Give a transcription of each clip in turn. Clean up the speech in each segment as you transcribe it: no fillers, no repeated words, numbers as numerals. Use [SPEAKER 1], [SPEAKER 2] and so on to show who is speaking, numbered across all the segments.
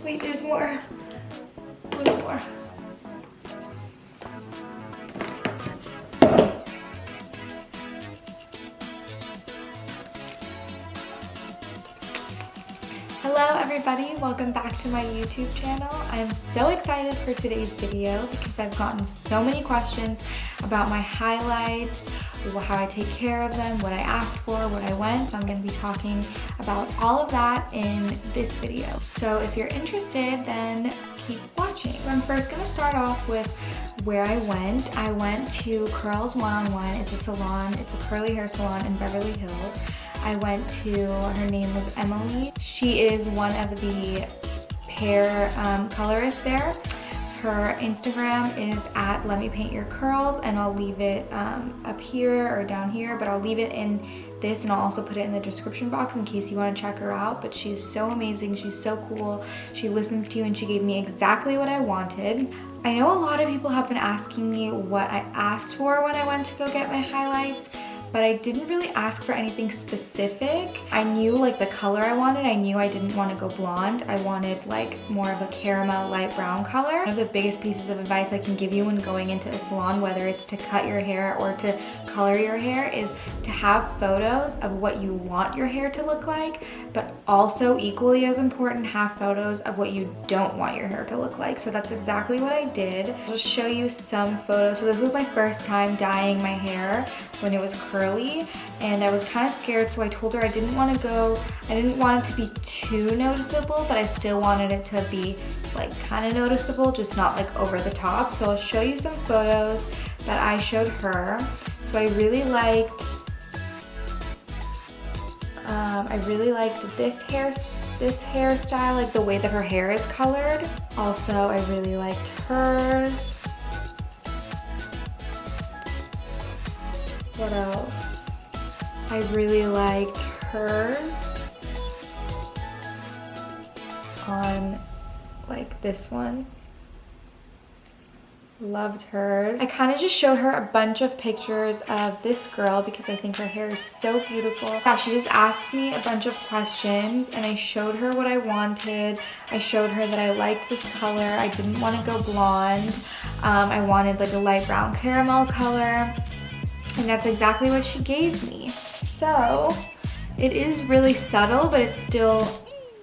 [SPEAKER 1] Wait, there's more. One more. Hello everybody, welcome back to my YouTube channel. I'm so excited for today's video because I've gotten so many questions about my highlights, how I take care of them, what I asked for, what I went. So I'm going to be talking about all of that in this video. So if you're interested, then keep watching. I'm first going to start off with where I went. I went to Curls One-on-One. It's a salon, it's a curly hair salon in Beverly Hills. I went to, her name was Emily. She is one of the hair colorists there. Her Instagram is at Let Me Paint Your Curls, and I'll leave it up here or down here, but I'll leave it in this, and I'll also put it in the description box in case you want to check her out. But she's so amazing, she's so cool, she listens to you, and she gave me exactly what I wanted. I know a lot of people have been asking me what I asked for when I went to go get my highlights, but I didn't really ask for anything specific. I knew like the color I wanted. I knew I didn't want to go blonde. I wanted like more of a caramel light brown color. One of the biggest pieces of advice I can give you when going into a salon, whether it's to cut your hair or to color your hair, is to have photos of what you want your hair to look like, but also equally as important, have photos of what you don't want your hair to look like. So that's exactly what I did. I'll just show you some photos. So this was my first time dyeing my hair when it was curly, and I was kind of scared, so I told her I didn't want it to be too noticeable, but I still wanted it to be like kind of noticeable, just not like over the top. So I'll show you some photos that I showed her. So I really liked this hairstyle, like the way that her hair is colored. Also, I really liked hers. What else? I really liked hers on like this one. Loved hers. I kind of just showed her a bunch of pictures of this girl because I think her hair is so beautiful. Yeah, she just asked me a bunch of questions and I showed her what I wanted. I showed her that I liked this color. I didn't want to go blonde. I wanted like a light brown caramel color. And that's exactly what she gave me. So it is really subtle, but it's still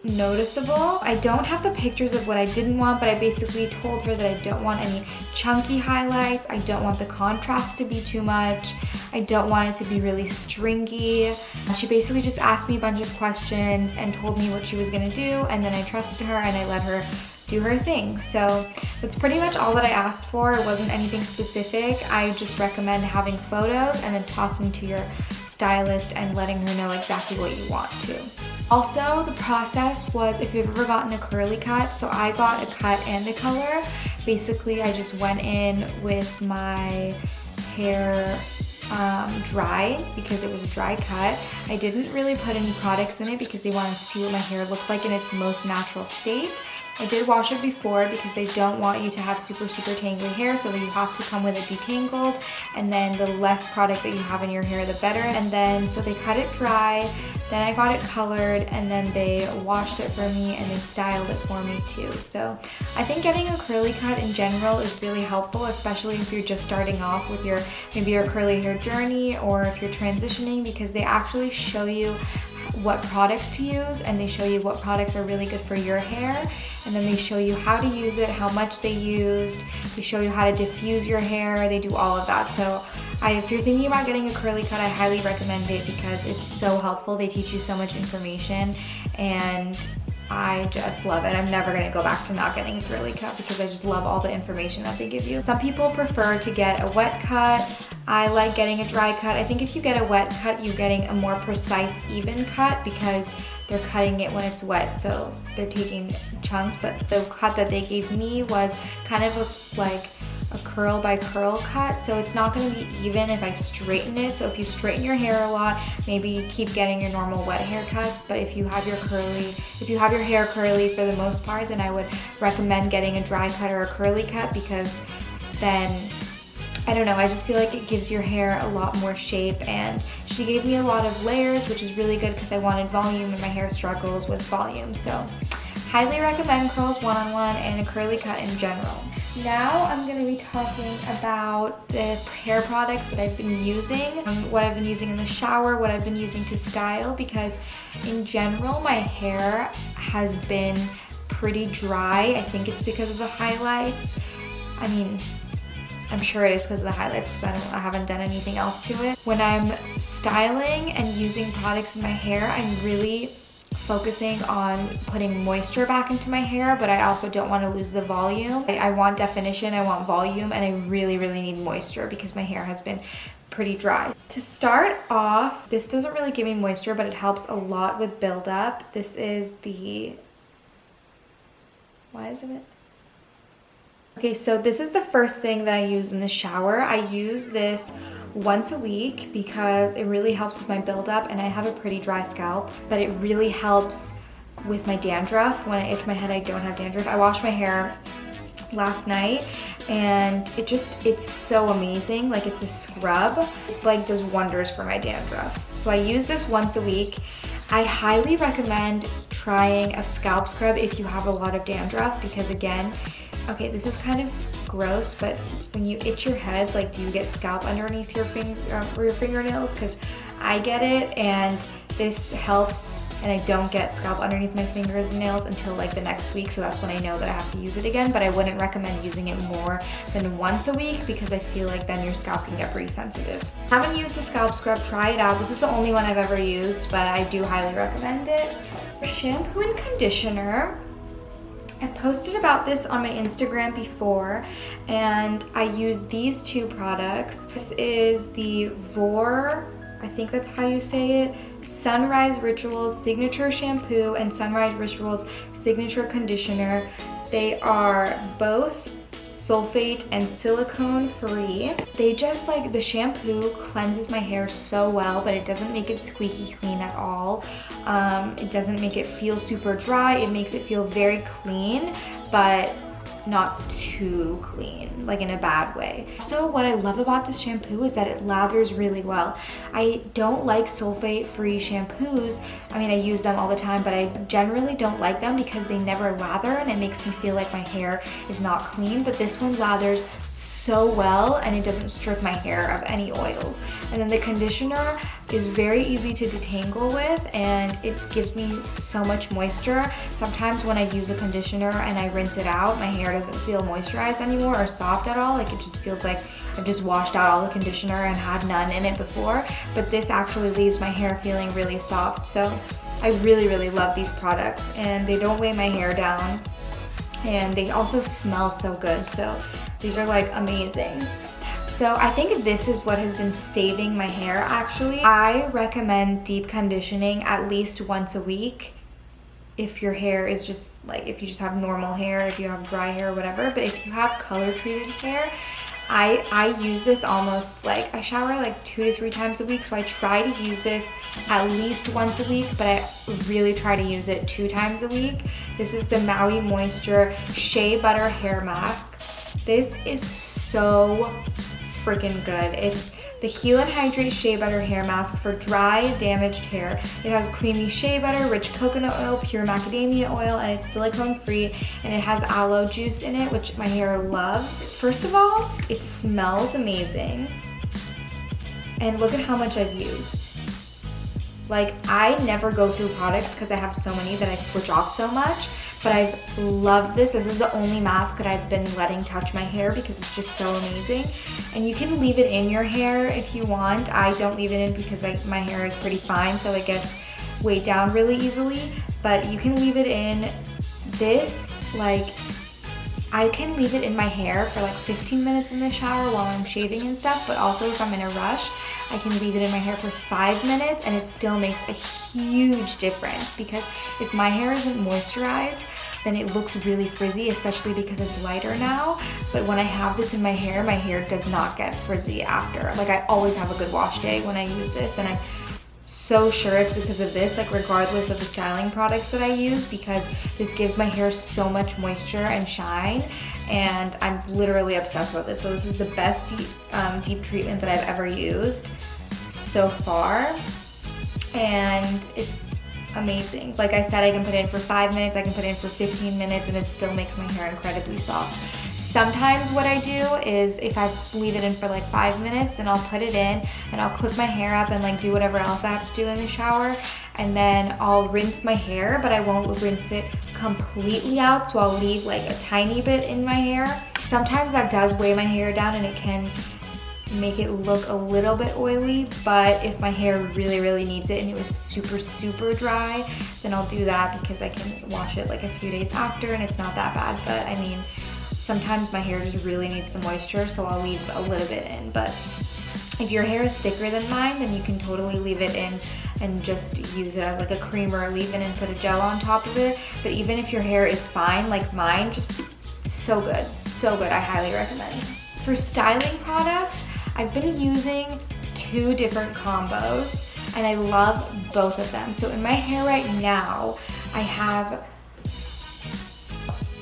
[SPEAKER 1] noticeable. I don't have the pictures of what I didn't want, but I basically told her that I don't want any chunky highlights. I don't want the contrast to be too much. I don't want it to be really stringy. She basically just asked me a bunch of questions and told me what she was gonna do, and then I trusted her and I let her do her thing. So that's pretty much all that I asked for. It wasn't anything specific. I just recommend having photos and then talking to your stylist and letting her know exactly what you want to. Also, the process was, if you've ever gotten a curly cut, so I got a cut and a color. Basically, I just went in with my hair dry because it was a dry cut. I didn't really put any products in it because they wanted to see what my hair looked like in its most natural state. I did wash it before because they don't want you to have super tangly hair, so that you have to come with a detangled, and then the less product that you have in your hair, the better. And then, so they cut it dry, then I got it colored, and then they washed it for me and they styled it for me too. So I think getting a curly cut in general is really helpful, especially if you're just starting off with maybe your curly hair journey, or if you're transitioning, because they actually show you what products to use, and they show you what products are really good for your hair, and then they show you how to use it, how much they used, they show you how to diffuse your hair, they do all of that. So if you're thinking about getting a curly cut, I highly recommend it because it's so helpful. They teach you so much information, and I just love it. I'm never gonna go back to not getting a curly cut because I just love all the information that they give you. Some people prefer to get a wet cut. I like getting a dry cut. I think if you get a wet cut, you're getting a more precise, even cut because they're cutting it when it's wet, so they're taking chunks. But the cut that they gave me was kind of like a curl by curl cut, so it's not going to be even if I straighten it. So if you straighten your hair a lot, maybe you keep getting your normal wet haircuts. But if you have your hair curly for the most part, then I would recommend getting a dry cut or a curly cut, because then, I don't know, I just feel like it gives your hair a lot more shape. And she gave me a lot of layers, which is really good because I wanted volume and my hair struggles with volume. So highly recommend curls one-on-one and a curly cut in general. Now I'm going to be talking about the hair products that I've been using, what I've been using in the shower, what I've been using to style, because in general my hair has been pretty dry. I think it's because of the highlights. I mean, I'm sure it is because of the highlights because I haven't done anything else to it. When I'm styling and using products in my hair, I'm really focusing on putting moisture back into my hair, but I also don't want to lose the volume. I want definition, I want volume, and I really, really need moisture because my hair has been pretty dry. To start off, this doesn't really give me moisture, but it helps a lot with buildup. This is the, why isn't it? Okay, so this is the first thing that I use in the shower. I use this once a week because it really helps with my buildup, and I have a pretty dry scalp, but it really helps with my dandruff. When I itch my head, I don't have dandruff. I washed my hair last night and it's so amazing. Like, it's a scrub. It like does wonders for my dandruff. So I use this once a week. I highly recommend trying a scalp scrub if you have a lot of dandruff because, again, okay, this is kind of gross, but when you itch your head, like, do you get scalp underneath your fingernails? Because I get it, and this helps, and I don't get scalp underneath my fingers and nails until like the next week, so that's when I know that I have to use it again. But I wouldn't recommend using it more than once a week because I feel like then your scalp can get pretty sensitive. Haven't used a scalp scrub, try it out. This is the only one I've ever used, but I do highly recommend it. Shampoo and conditioner. I posted about this on my Instagram before, and I use these two products. This is the Vor, I think that's how you say it, Sunrise Rituals Signature Shampoo and Sunrise Rituals Signature Conditioner. They are both sulfate and silicone free. They just, like, the shampoo cleanses my hair so well, but it doesn't make it squeaky clean at all. It doesn't make it feel super dry. It makes it feel very clean, but not too clean, like in a bad way. So what I love about this shampoo is that it lathers really well. I don't like sulfate-free shampoos. I mean, I use them all the time, but I generally don't like them because they never lather, and it makes me feel like my hair is not clean. But this one lathers so well, and it doesn't strip my hair of any oils. And then the conditioner is very easy to detangle with, and it gives me so much moisture. Sometimes when I use a conditioner and I rinse it out, my hair doesn't feel moisturized anymore or soft at all. Like, it just feels like I've just washed out all the conditioner and had none in it before. But this actually leaves my hair feeling really soft. So I really, really love these products, and they don't weigh my hair down, and they also smell so good. So these are like amazing. So I think this is what has been saving my hair, actually. I recommend deep conditioning at least once a week if your hair is just like, if you just have normal hair, if you have dry hair or whatever. But if you have color treated hair, I use this almost, like, I shower like 2 to 3 times a week, so I try to use this at least once a week, but I really try to use it 2 times a week. This is the Maui Moisture Shea Butter Hair Mask. This is so freaking good. It's the Heal and Hydrate Shea Butter Hair Mask for dry, damaged hair. It has creamy shea butter, rich coconut oil, pure macadamia oil, and it's silicone free, and it has aloe juice in it, which my hair loves. First of all, it smells amazing, and look at how much I've used. Like, I never go through products because I have so many that I switch off so much, but I've loved this. This is the only mask that I've been letting touch my hair because it's just so amazing. And you can leave it in your hair if you want. I don't leave it in because my hair is pretty fine, so it gets weighed down really easily, but you can leave it in. This, like, I can leave it in my hair for like 15 minutes in the shower while I'm shaving and stuff, but also if I'm in a rush, I can leave it in my hair for 5 minutes, and it still makes a huge difference, because if my hair isn't moisturized, then it looks really frizzy, especially because it's lighter now. But when I have this in my hair does not get frizzy after. Like, I always have a good wash day when I use this, and I'm so sure it's because of this, like, regardless of the styling products that I use, because this gives my hair so much moisture and shine, and I'm literally obsessed with it. So this is the best deep treatment that I've ever used so far, and it's amazing. Like I said, I can put it in for 5 minutes, I can put it in for 15 minutes, and it still makes my hair incredibly soft. Sometimes what I do is if I leave it in for like 5 minutes, then I'll put it in and I'll clip my hair up and like do whatever else I have to do in the shower. And then I'll rinse my hair, but I won't rinse it completely out. So I'll leave like a tiny bit in my hair. Sometimes that does weigh my hair down and it can make it look a little bit oily, but if my hair really needs it and it was super dry, then I'll do that because I can wash it like a few days after and it's not that bad. But I mean, sometimes my hair just really needs some moisture, so I'll leave a little bit in. But if your hair is thicker than mine, then you can totally leave it in and just use it as like a creamer, leave it and put a gel on top of it. But even if your hair is fine like mine, just so good, I highly recommend. For styling products, I've been using 2 different combos and I love both of them. So in my hair right now, I have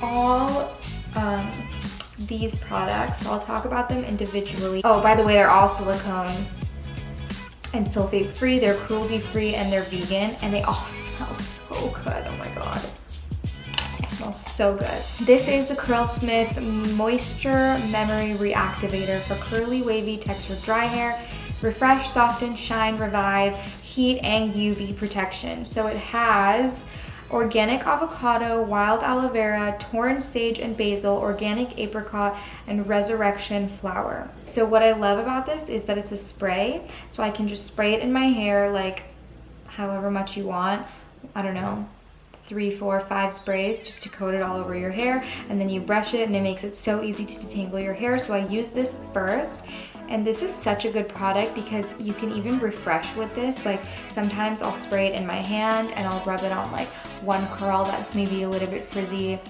[SPEAKER 1] all these products, so I'll talk about them individually. Oh, by the way, they're all silicone and sulfate free, they're cruelty free, and they're vegan, and they all smell so good. Oh my god, it smells so good. This is the Curlsmith Moisture Memory Reactivator for curly, wavy, textured dry hair. Refresh, soften, shine, revive, heat, and UV protection. So it has organic avocado, wild aloe vera, torn sage and basil, organic apricot, and resurrection flower. So what I love about this is that it's a spray, so I can just spray it in my hair like however much you want. I don't know, 3, 4, 5 sprays just to coat it all over your hair, and then you brush it and it makes it so easy to detangle your hair. So I use this first. And this is such a good product because you can even refresh with this. Like sometimes I'll spray it in my hand and I'll rub it on like one curl that's maybe a little bit frizzy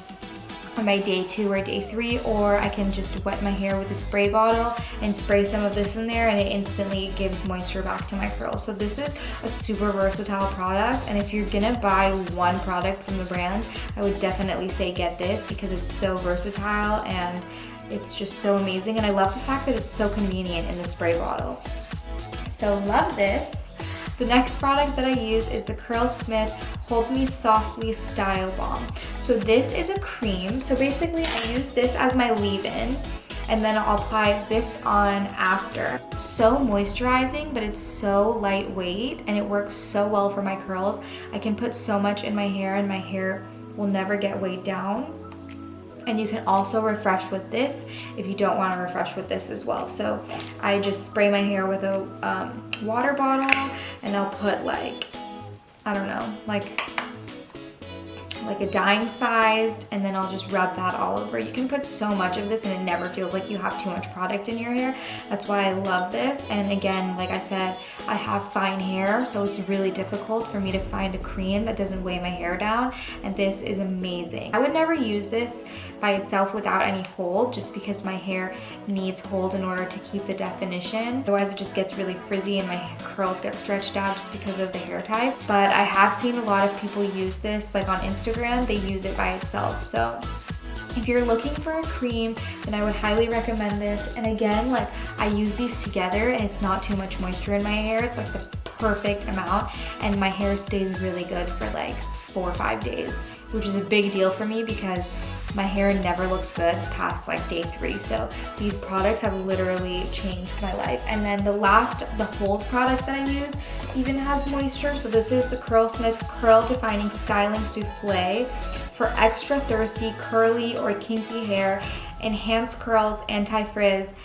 [SPEAKER 1] on my day 2 or day 3, or I can just wet my hair with a spray bottle and spray some of this in there and it instantly gives moisture back to my curls. So this is a super versatile product, and if you're gonna buy one product from the brand, I would definitely say get this because it's so versatile and it's just so amazing, and I love the fact that it's so convenient in the spray bottle. So love this. The next product that I use is the Curlsmith Hold Me Softly Style Balm. So this is a cream. So basically I use this as my leave-in and then I'll apply this on after. So moisturizing, but it's so lightweight and it works so well for my curls. I can put so much in my hair and my hair will never get weighed down. And you can also refresh with this if you don't want to refresh with this as well. So I just spray my hair with a water bottle and I'll put like, I don't know, like a dime sized, and then I'll just rub that all over. You can put so much of this and it never feels like you have too much product in your hair. That's why I love this. And again, like I said, I have fine hair, so it's really difficult for me to find a cream that doesn't weigh my hair down, and this is amazing. I would never use this by itself without any hold, just because my hair needs hold in order to keep the definition. Otherwise it just gets really frizzy and my curls get stretched out just because of the hair type. But I have seen a lot of people use this, like on Instagram, they use it by itself. So if you're looking for a cream, then I would highly recommend this. And again, like I use these together and it's not too much moisture in my hair. It's like the perfect amount, and my hair stays really good for like 4 or 5 days, which is a big deal for me because my hair never looks good past like day 3. So these products have literally changed my life. And then the hold product that I use even has moisture. So this is the Curlsmith Curl Defining Styling Souffle for extra thirsty, curly, or kinky hair, enhanced curls, anti-frizz,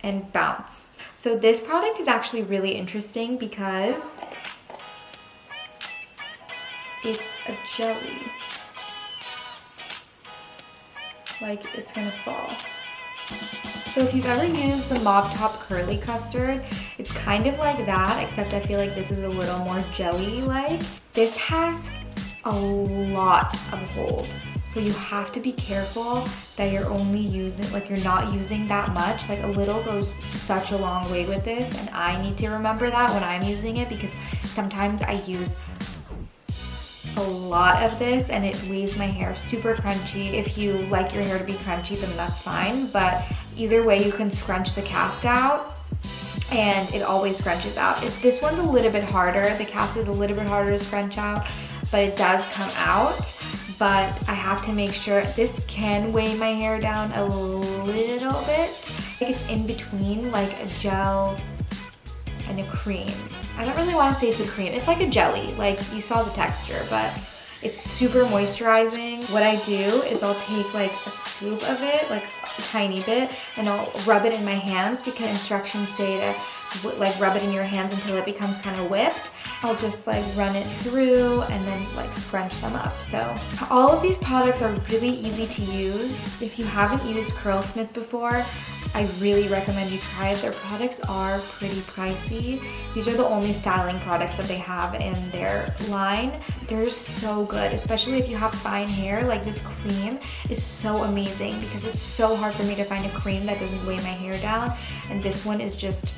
[SPEAKER 1] and bounce. So this product is actually really interesting because it's a jelly. Like it's gonna fall. So if you've ever used the Mop Top Curly Custard, it's kind of like that, except I feel like this is a little more jelly-like. This has a lot of hold. So you have to be careful that you're only using, like you're not using that much. Like a little goes such a long way with this, and I need to remember that when I'm using it because sometimes I use a lot of this and it leaves my hair super crunchy. If you like your hair to be crunchy, then that's fine, but either way you can scrunch the cast out and it always scrunches out. This one's a little bit harder. The cast is a little bit harder to scrunch out, but it does come out. But I have to make sure, this can weigh my hair down a little bit. Like it's in between like a gel and a cream. I don't really want to say it's a cream. It's like a jelly, like you saw the texture, but it's super moisturizing. What I do is I'll take like a scoop of it, like a tiny bit, and I'll rub it in my hands because instructions say to like rub it in your hands until it becomes kind of whipped. I'll just like run it through and then like scrunch them up. So all of these products are really easy to use. If you haven't used Curlsmith before, I really recommend you try it. Their products are pretty pricey. These are the only styling products that they have in their line. They're so good, especially if you have fine hair. Like this cream is so amazing because it's so hard for me to find a cream that doesn't weigh my hair down. And this one is just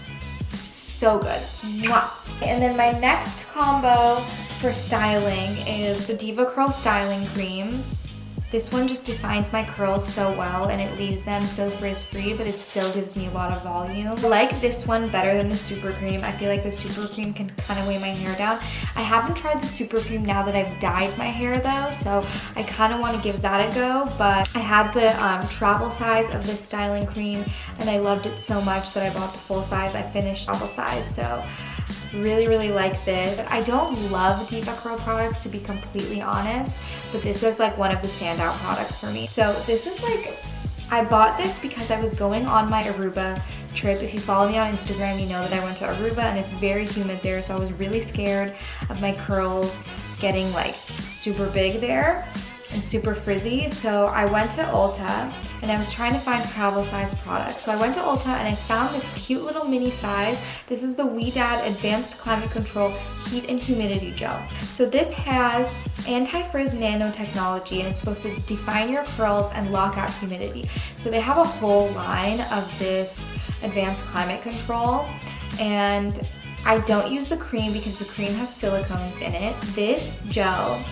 [SPEAKER 1] so good. Mwah. And then my next combo for styling is the Diva Curl Styling Cream. This one just defines my curls so well and it leaves them so frizz-free, but it still gives me a lot of volume. I like this one better than the Super Cream. I feel like the Super Cream can kind of weigh my hair down. I haven't tried the Super Cream now that I've dyed my hair though, so I kind of want to give that a go, but I had the travel size of this styling cream and I loved it so much that I bought the full size. I finished travel size, so really like this. I don't love Diva Curl products, to be completely honest, but this is like one of the standout products for me. So this is like, I bought this because I was going on my Aruba trip. If you follow me on Instagram, you know that I went to Aruba and it's very humid there, so I was really scared of my curls getting like super big there and super frizzy. So I went to Ulta and I was trying to find travel size products. So I went to Ulta and I found this cute little mini size. This is the Ouidad Advanced Climate Control Heat and Humidity Gel. So this has anti-frizz nanotechnology and it's supposed to define your curls and lock out humidity. So they have a whole line of this advanced climate control, and I don't use the cream because the cream has silicones in it. This gel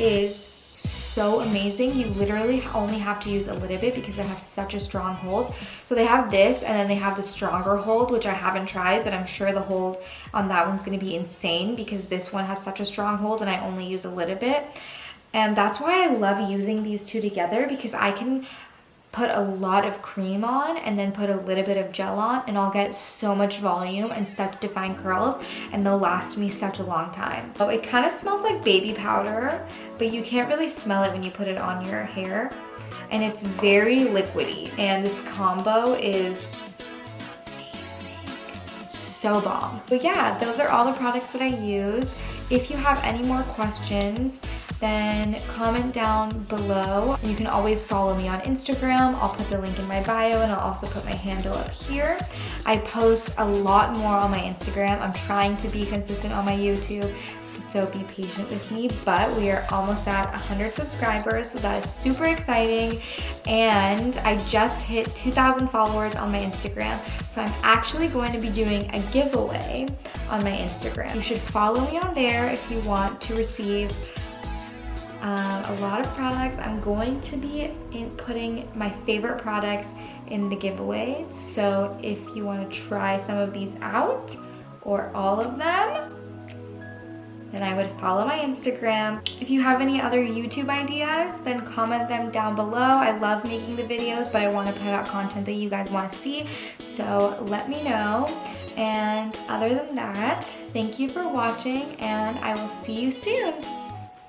[SPEAKER 1] is so amazing. You literally only have to use a little bit because it has such a strong hold. So they have this and then they have the stronger hold, which I haven't tried, but I'm sure the hold on that one's going to be insane because this one has such a strong hold and I only use a little bit. And that's why I love using these two together, because I can put a lot of cream on and then put a little bit of gel on and I'll get so much volume and such defined curls, and they'll last me such a long time. So it kind of smells like baby powder, but you can't really smell it when you put it on your hair, and it's very liquidy, and this combo is amazing. So bomb. But yeah, those are all the products that I use. If you have any more questions, then comment down below. You can always follow me on Instagram. I'll put the link in my bio and I'll also put my handle up here. I post a lot more on my Instagram. I'm trying to be consistent on my YouTube, so be patient with me, but we are almost at 100 subscribers, so that is super exciting. And I just hit 2,000 followers on my Instagram, so I'm actually going to be doing a giveaway on my Instagram. You should follow me on there if you want to receive a lot of products. I'm going to be putting my favorite products in the giveaway, so if you want to try some of these out or all of them, then I would follow my Instagram. If you have any other YouTube ideas, then comment them down below. I love making the videos, but I want to put out content that you guys want to see, so let me know. And other than that, thank you for watching and I will see you soon.